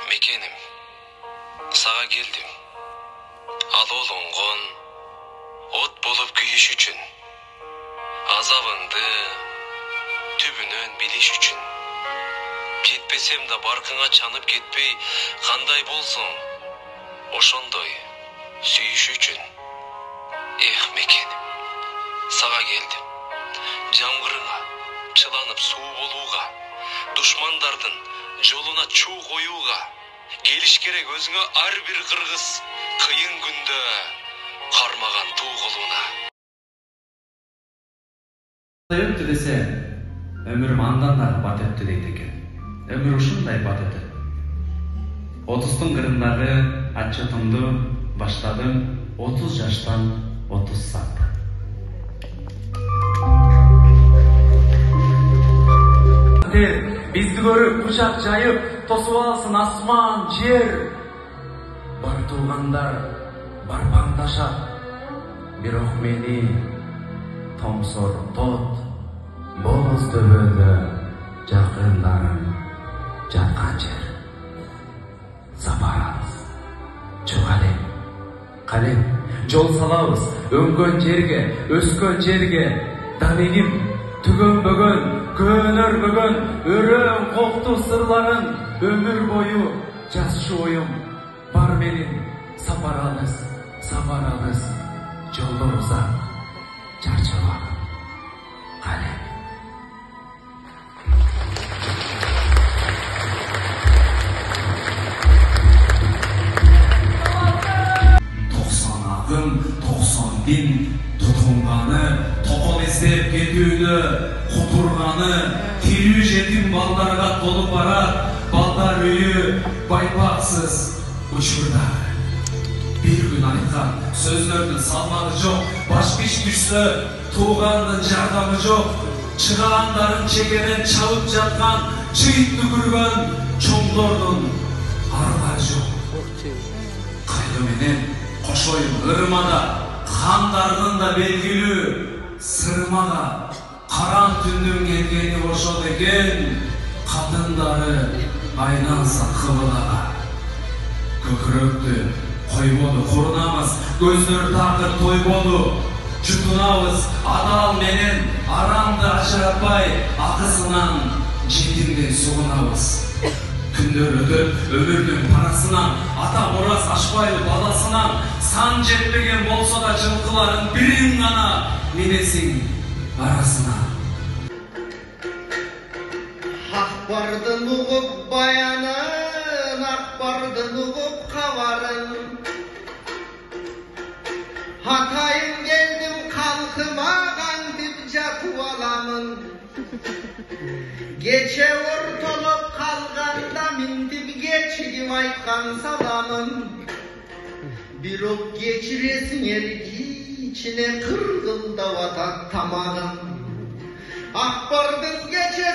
Мекеним, сага келдим. Алол оңгон, от болуп күйүш үчүн. Азабыңды түбүнөн билиш үчүн. Кетпесем да баркыңа чанып кетпей, кандай болсоң, ошондой сүйүш үчүн. Эх, мекеним, сага келдим. Жамгырыңа чыланып суу болууга, душмандардын жолуна чуу коюуга. Келиш керек өзүңө ар бир кыргыз, кыйын күндө кармаган туу колуна. Өттү десе, өмүрүм андан да бат өттү дейт экен. Өмүр ушундай бат өтөт. 30-тун кырындагы отчетумду баштадым 30 жаштан 30 саат. Бизди көрүп, кучак жайып, тосуп алсын асман, жер. Бар туугандар барбаңдашат, бирок мени томсортот. Боз төбөдө жакындарым жаткан жер. Сапарабыз, чугалем, калем, жол салабыз, өңгөн жерге, өскөн жерге. Дарегим түгөнбөгөн, көнөрбөгөн, өрөң кокту сырларын өмүр бою жазчу оюм бар менин. Сапарабыз, жолдор узак, чарчабагым, калем. Акын 90 bin тутунганы, токол издеп кетүүнү, кутурганы, тирүү жетим балдарга толуп барат, балдар үйү байпаксыз учурда. Бир күн айткан сөздөрдүн салмагы жок, баш пишпишсе туугандын жардамы жок, чыгаандарын чегенен чабып жаткан, чыйт түкүргөн чоңдордун аралары жок. Кайгы менен кошоюм ырмада, хандардын да белгилүү сырмага. Караң түндүн келгени ошол экен, катындары айланса кыбылага. Көкүрөктү койбоду курунабыз, көздөр такыр тойбоду. Жутунабыз адал менен арамды ажыратпай, акысынан жетимден сугунабыз. Күндөр өтөп, өмүрдүн парасынан, ата борас ашпайбы баласынан. Сан жетпеген болсо да жылкыларын бирин гана минесиң арасына. Акбардын угуп баянын, акбардын угуп кабарын. Атайын келдим калкыма кантип жатып аламын. Кече ортолуп калганда минтип кечигим айткан саламын. Бирок кечиресиңер кичине кыргылдап атат тамагым. Акбардын кечеси